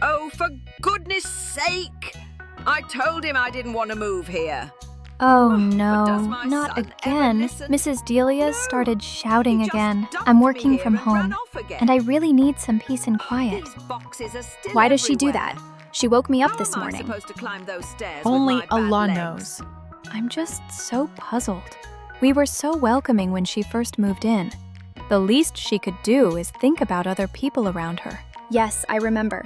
Oh, for goodness sake! I told him I didn't want to move here. Oh But no, does my not son ever again. listen? Mrs. Delia No. started shouting He just again. dumped I'm me working here from and ran home, off again. and I really need some peace and quiet. These boxes are still Why does she do everywhere. that? She woke me up How this am I morning. supposed to climb those stairs Only with my bad Allah legs? knows. I'm just so puzzled. We were so welcoming when she first moved in. The least she could do is think about other people around her. Yes, I remember.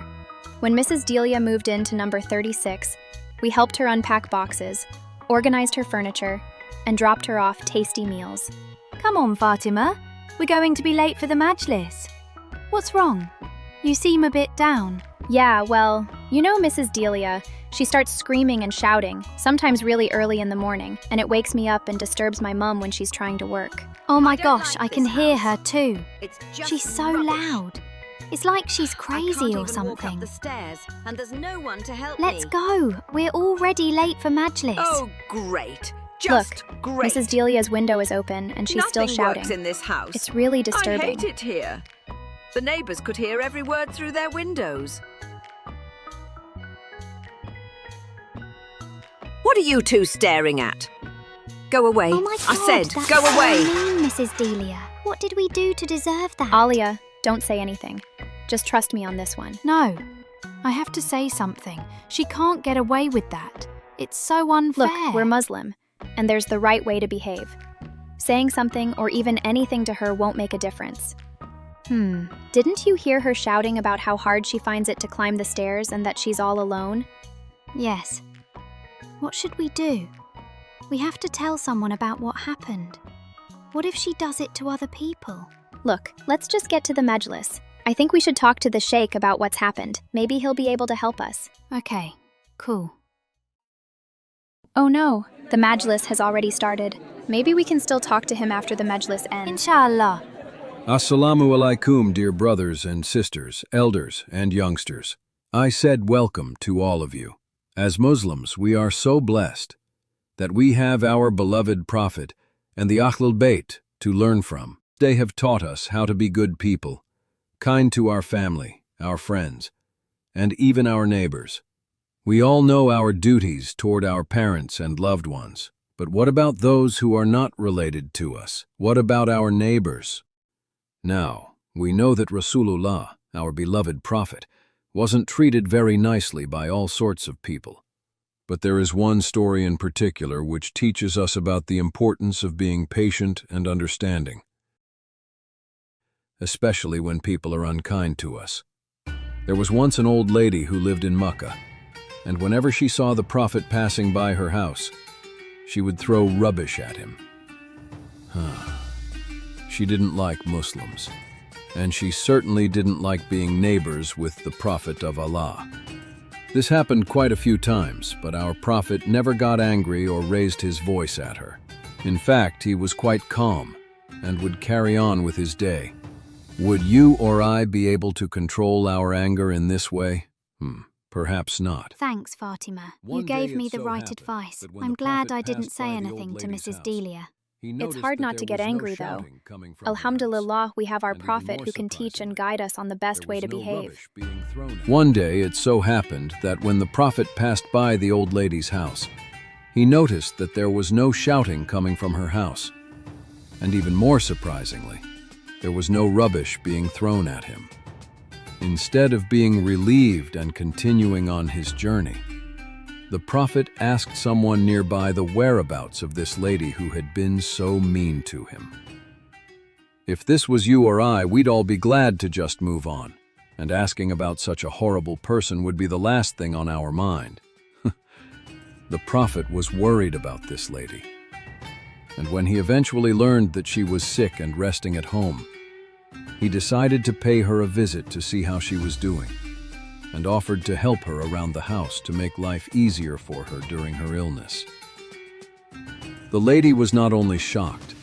When Mrs. Delia moved into number 36, we helped her unpack boxes, organized her furniture, and dropped her off tasty meals. Come on, Fatima. We're going to be late for the majlis. What's wrong? You seem a bit down. Yeah, well, you know Mrs. Delia. She starts screaming and shouting, sometimes really early in the morning, and it wakes me up and disturbs my mum when she's trying to work. Oh my don't gosh, like I can this hear house. her too. It's just She's so rubbish. loud. It's like she's I crazy can't or even walk something. up the stairs, and there's no one to help Let's me. go. We're already late for majlis. Oh, great. Just great. Mrs. Delia's window is open, and she's still Nothing shouting. works in this house. It's really I disturbing. hate it here. The neighbors could hear every word through their windows. What are you two staring at? Go away. Oh my God, I said, that's go so away. mean, Mrs. Delia. What did we do to deserve that? Aleya, don't say anything. Just trust me on this one. No. I have to say something. She can't get away with that. It's so unfair. Look, we're Muslim, and there's the right way to behave. Saying something or even anything to her won't make a difference. Didn't you hear her shouting about how hard she finds it to climb the stairs and that she's all alone? Yes. What should we do? We have to tell someone about what happened. What if she does it to other people? Look, let's just get to the majlis. I think we should talk to the sheikh about what's happened. Maybe he'll be able to help us. Okay, cool. Oh no, the majlis has already started. Maybe we can still talk to him after the majlis ends. Inshallah. Assalamu alaikum, dear brothers and sisters, elders and youngsters. I said welcome to all of you. As Muslims, we are so blessed that we have our beloved Prophet and the Ahlulbayt to learn from. They have taught us how to be good people, kind to our family, our friends, and even our neighbors. We all know our duties toward our parents and loved ones. But what about those who are not related to us? What about our neighbors? Now, we know that Rasulullah, our beloved Prophet, wasn't treated very nicely by all sorts of people. But there is one story in particular which teaches us about the importance of being patient and understanding, especially when people are unkind to us. There was once an old lady who lived in Makkah, and whenever she saw the Prophet passing by her house, she would throw rubbish at him. She didn't like Muslims, and she certainly didn't like being neighbors with the Prophet of Allah. This happened quite a few times, but our Prophet never got angry or raised his voice at her. In fact, he was quite calm and would carry on with his day. Would you or I be able to control our anger in this way? Perhaps not. Thanks, Fatima. You One day gave me it the so right happened advice. that when I'm the glad Prophet I didn't passed say by the anything old to lady's Mrs. house, Delia. he It's noticed hard that not to there get was no angry, though. shouting coming from her house. Alhamdulillah, we have our And even Prophet more who can teach and surprisingly, guide us on the best there way was to no behave. rubbish being thrown at her. One day it so happened that when the Prophet passed by the old lady's house, he noticed that there was no shouting coming from her house. And even more surprisingly, there was no rubbish being thrown at him. Instead of being relieved and continuing on his journey, the Prophet asked someone nearby the whereabouts of this lady who had been so mean to him. If this was you or I, we'd all be glad to just move on, and asking about such a horrible person would be the last thing on our mind. The Prophet was worried about this lady, and when he eventually learned that she was sick and resting at home, he decided to pay her a visit to see how she was doing, and offered to help her around the house to make life easier for her during her illness. The lady was not only shocked,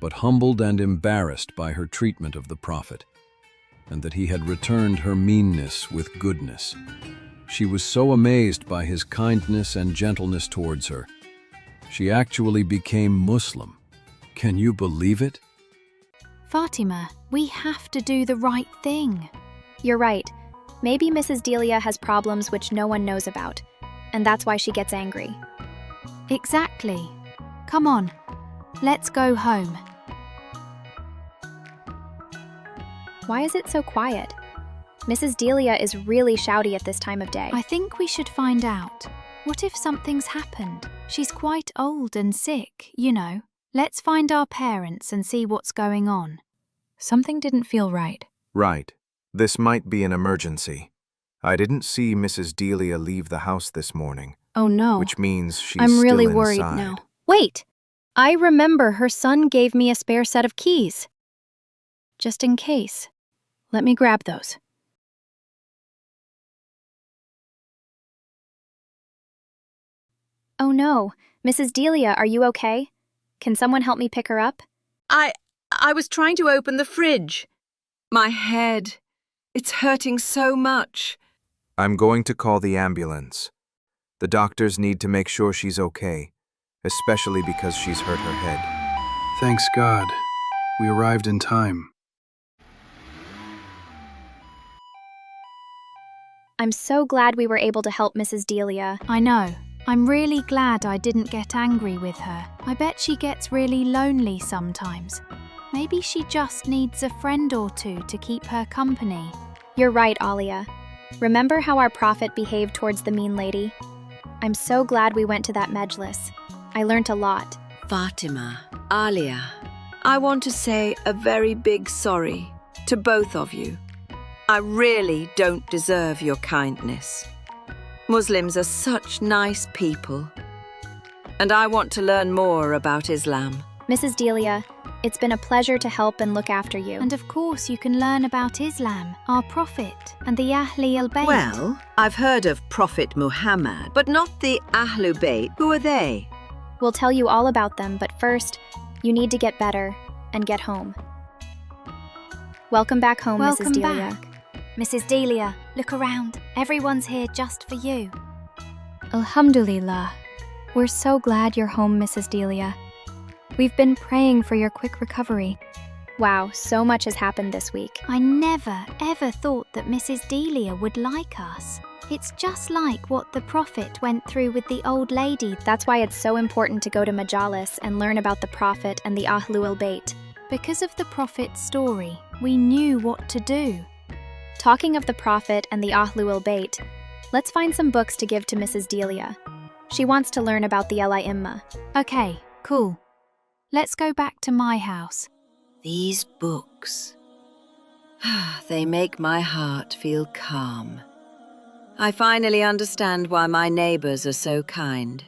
but humbled and embarrassed by her treatment of the Prophet, and that he had returned her meanness with goodness. She was so amazed by his kindness and gentleness towards her, she actually became Muslim. Can you believe it? Fatima, we have to do the right thing. You're right. Maybe Mrs. Delia has problems which no one knows about, and that's why she gets angry. Exactly. Come on, let's go home. Why is it so quiet? Mrs. Delia is really shouty at this time of day. I think we should find out. What if something's happened? She's quite old and sick, you know. Let's find our parents and see what's going on. Something didn't feel right. Right. This might be an emergency. I didn't see Mrs. Delia leave the house this morning, Oh no. which means she's I'm really still worried inside. now. Wait! I remember her son gave me a spare set of keys. Just in case. Let me grab those. Oh no, Mrs. Delia, are you okay? Can someone help me pick her up? I was trying to open the fridge. My head. It's hurting so much. I'm going to call the ambulance. The doctors need to make sure she's okay, especially because she's hurt her head. Thanks God. We arrived in time. I'm so glad we were able to help Mrs. Delia. I know. I'm really glad I didn't get angry with her. I bet she gets really lonely sometimes. Maybe she just needs a friend or two to keep her company. You're right, Aleya. Remember how our Prophet behaved towards the mean lady? I'm so glad we went to that majlis. I learnt a lot. Fatima, Aleya, I want to say a very big sorry to both of you. I really don't deserve your kindness. Muslims are such nice people. And I want to learn more about Islam. Mrs. Delia, it's been a pleasure to help and look after you. And of course you can learn about Islam, our Prophet, and the Ahlulbayt. Well, I've heard of Prophet Muhammad, but not the Ahlulbayt. Who are they? We'll tell you all about them, but first, you need to get better and get home. Welcome back home, Mrs. Welcome Delia. back. Mrs. Delia, look around. Everyone's here just for you. Alhamdulillah. We're so glad you're home, Mrs. Delia. We've been praying for your quick recovery. Wow, so much has happened this week. I never, ever thought that Mrs. Delia would like us. It's just like what the Prophet went through with the old lady. That's why it's so important to go to Majalis and learn about the Prophet and the Ahlulbayt. Because of the Prophet's story, we knew what to do. Talking of the Prophet and the Ahlulbayt, let's find some books to give to Mrs. Delia. She wants to learn about the Aleya. Okay, cool. Let's go back to my house. These books. They make my heart feel calm. I finally understand why my neighbors are so kind.